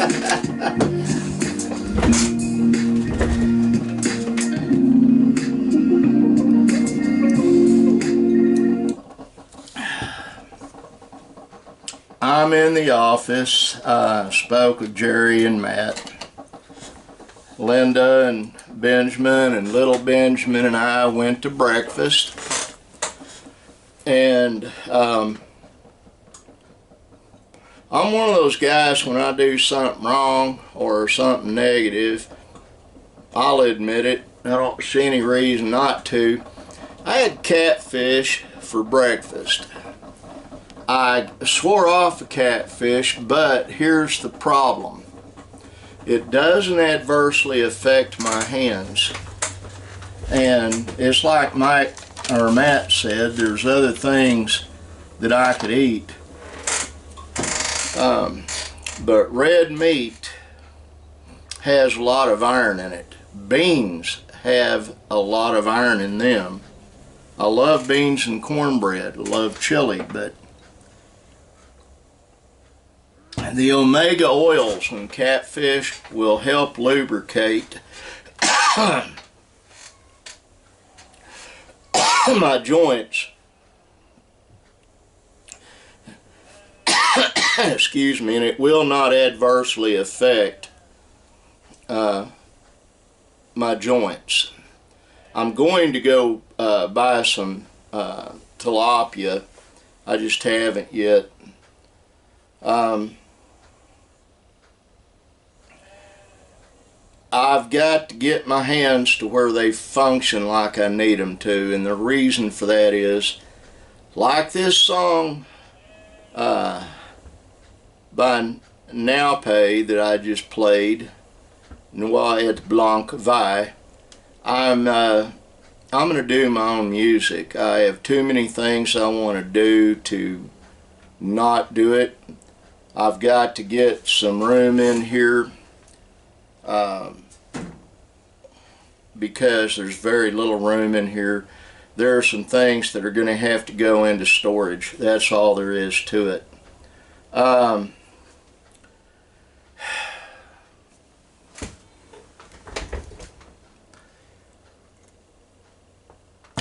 I'm in the office. Spoke with Jerry and Matt. Linda and Benjamin and little Benjamin and I went to breakfast. And I'm one of those guys, when I do something wrong or something negative, I'll admit it. I don't see any reason not to. I had catfish for breakfast. I swore off the catfish, but here's the problem. It doesn't adversely affect my hands. And it's like Mike or Matt said, there's other things that I could eat. But red meat has a lot of iron in it. Beans have a lot of iron in them. I love beans and cornbread. I love chili, but the omega oils in catfish will help lubricate my joints. Excuse me, and it will not adversely affect my joints. I'm going to go buy some tilapia. I just haven't yet. I've got to get my hands to where they function like I need them to, and the reason for that is, like this song by Naupe that I just played, Noir et Blanc Vie, I'm going to do my own music. I have too many things I want to do to not do it. I've got to get some room in here because there's very little room in here. There are some things that are going to have to go into storage. That's all there is to it.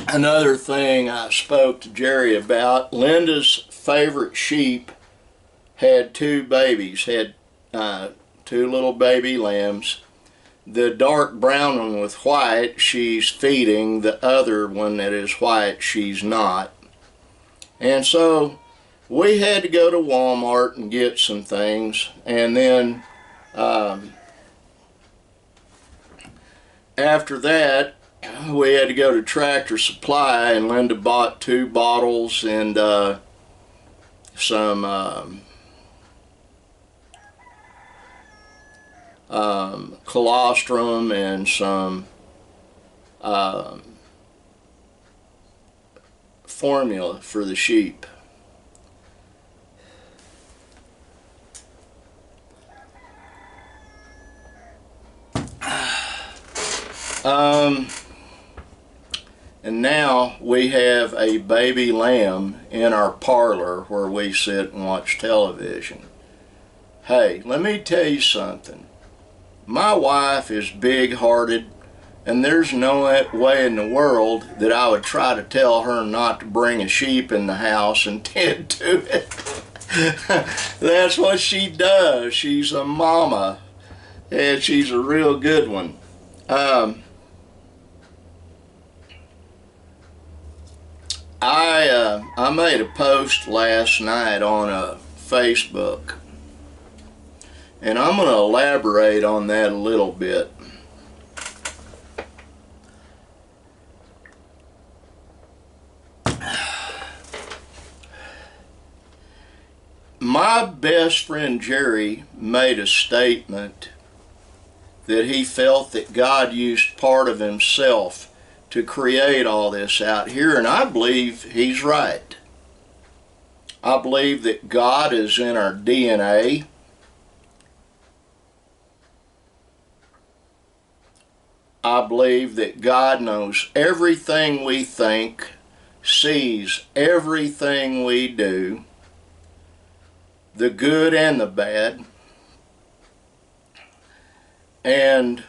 Another thing I spoke to Jerry about, Linda's favorite sheep had two babies, had two little baby lambs. The dark brown one with white, she's feeding. The other one that is white, she's not. And so we had to go to Walmart and get some things. And then after that, we had to go to Tractor Supply, and Linda bought 2 bottles and some colostrum and some formula for the sheep. And now we have a baby lamb in our parlor where we sit and watch television. Hey, let me tell you something. My wife is big-hearted, and there's no way in the world that I would try to tell her not to bring a sheep in the house and tend to it. That's what she does. She's a mama, and she's a real good one. I made a post last night on Facebook, and I'm going to elaborate on that a little bit. My best friend Jerry made a statement that he felt that God used part of himself to create all this out here, and I believe he's right. I believe that God is in our DNA. I believe that God knows everything we think, sees everything we do, the good and the bad. And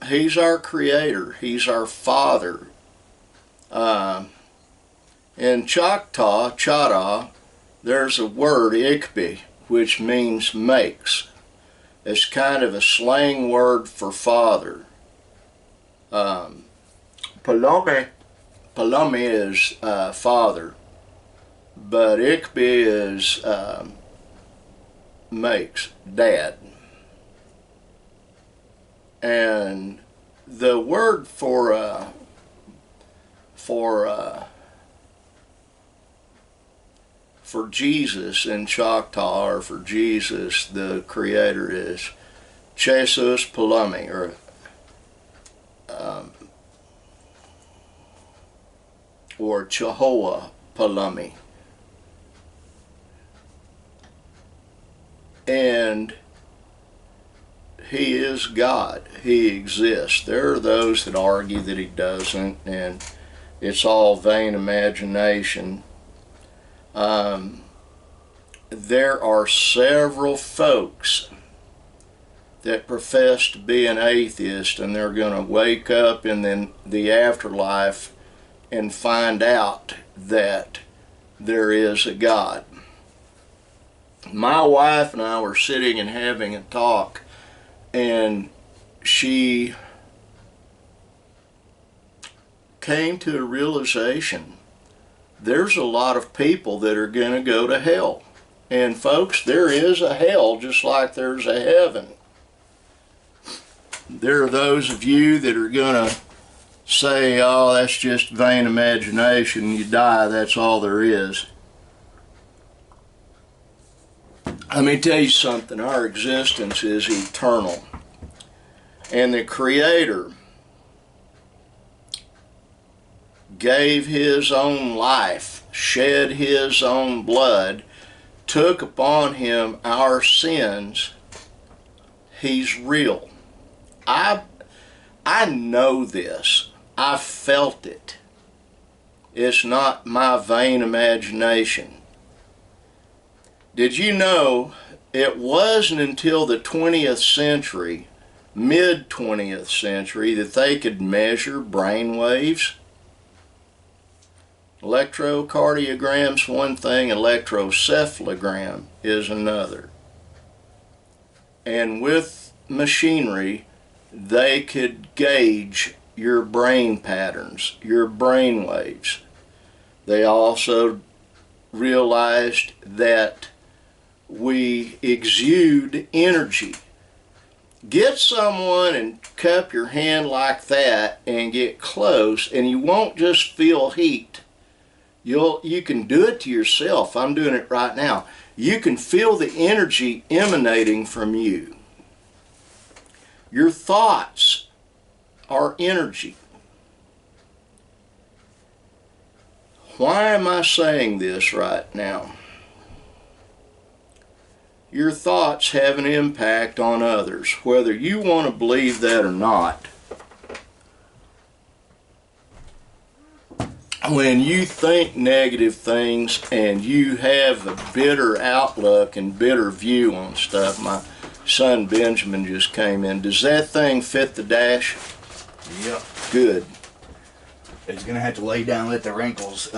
He's our Creator. He's our Father. In Choctaw, there's a word, ikbi, which means makes. It's kind of a slang word for father. Palome is father, but ikbi is makes, dad. And the word for Jesus in Choctaw, or for Jesus, the Creator, is Jesus Palami, or Jehovah Palami. And He is God. He exists. There are those that argue that He doesn't, and it's all vain imagination. There are several folks that profess to be an atheist, and they're going to wake up in the afterlife and find out that there is a God. My wife and I were sitting and having a talk, and she came to a realization: there's a lot of people that are going to go to hell. And folks, there is a hell just like there's a heaven. There are those of you that are going to say, oh, that's just vain imagination. You die, that's all there is. Let me tell you something. Our existence is eternal. And the Creator gave His own life, shed His own blood, took upon Him our sins. He's real. I know this. I felt it. It's not my vain imagination. Did you know it wasn't until the 20th century, mid-20th century, that they could measure brain waves? Electrocardiogram's one thing, electrocephalogram is another. And with machinery, they could gauge your brain patterns, your brain waves. They also realized that we exude energy. Get someone and cup your hand like that and get close, and you won't just feel heat. You can do it to yourself. I'm doing it right now. You can feel the energy emanating from you. Your thoughts are energy. Why am I saying this right now? Your thoughts have an impact on others, whether you want to believe that or not. When you think negative things and you have a bitter outlook and bitter view on stuff, my son Benjamin just came in. Does that thing fit the dash? Yep. Good. It's going to have to lay down, let the wrinkles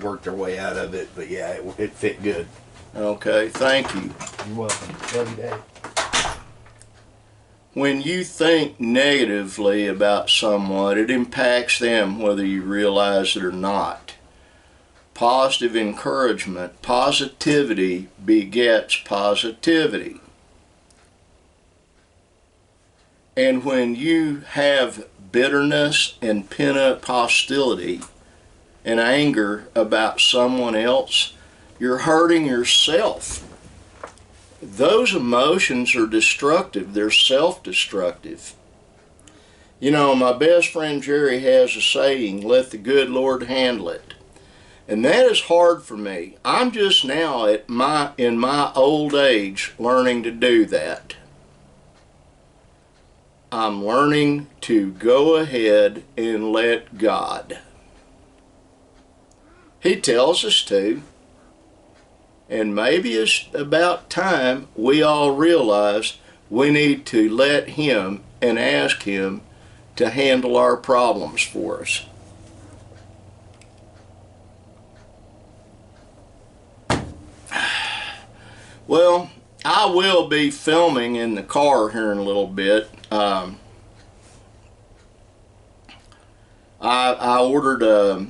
work their way out of it, but yeah, it fit good. Okay, thank you. You're welcome. Love you, Dad. When you think negatively about someone, it impacts them whether you realize it or not. Positive encouragement, positivity begets positivity. And when you have bitterness and pent-up hostility and anger about someone else, you're hurting yourself. Those emotions are destructive. They're self-destructive. You know, my best friend Jerry has a saying, let the good Lord handle it. And that is hard for me. I'm just now in my old age learning to do that. I'm learning to go ahead and let God. He tells us to. And maybe it's about time we all realize We need to let him and ask him to handle our problems for us. Well, I will be filming in the car here in a little bit. I ordered a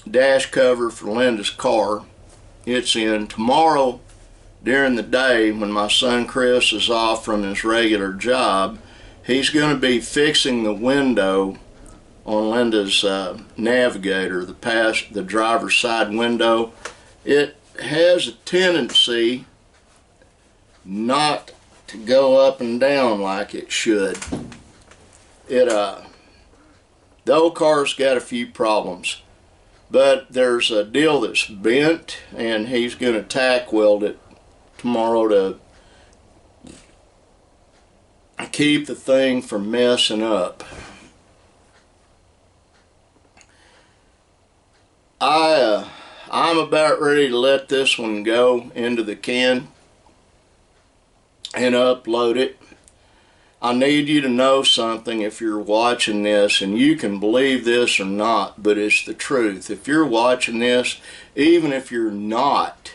dash cover for Linda's car. It's in. Tomorrow during the day when my son Chris is off from his regular job, he's going to be fixing the window on Linda's Navigator, the driver's side window. It has a tendency not to go up and down like it should. The old car's got a few problems, but there's a deal that's bent, and he's going to tack weld it tomorrow to keep the thing from messing up. I'm about ready to let this one go into the can and upload it. I need you to know something if you're watching this, and you can believe this or not, but it's the truth. If you're watching this, even if you're not,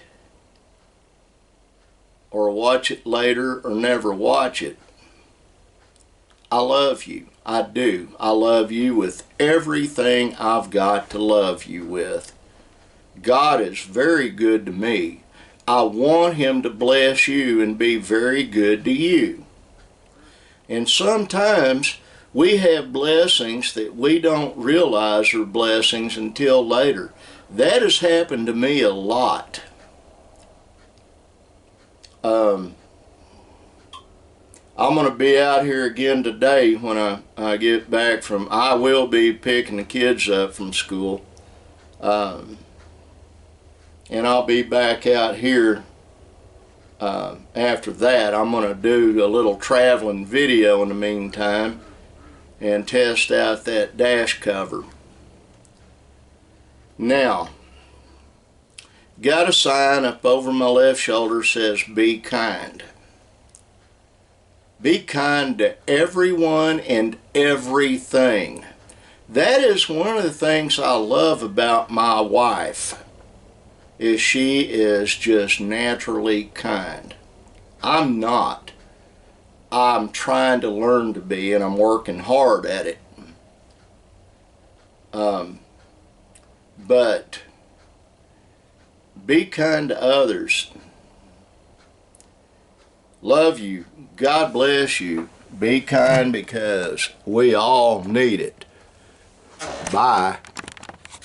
or watch it later or never watch it, I love you. I do. I love you with everything I've got to love you with. God is very good to me. I want him to bless you and be very good to you. And sometimes we have blessings that we don't realize are blessings until later. That has happened to me a lot. I'm going to be out here again today when I get back from, I will be picking the kids up from school. And I'll be back out here after that. I'm going to do a little traveling video in the meantime and test out that dash cover. Now, got a sign up over my left shoulder says, "Be kind." Be kind to everyone and everything. That is one of the things I love about my wife, is she is just naturally kind. I'm not. I'm trying to learn to be, and I'm working hard at it. But be kind to others. Love you. God bless you. Be kind because we all need it. Bye.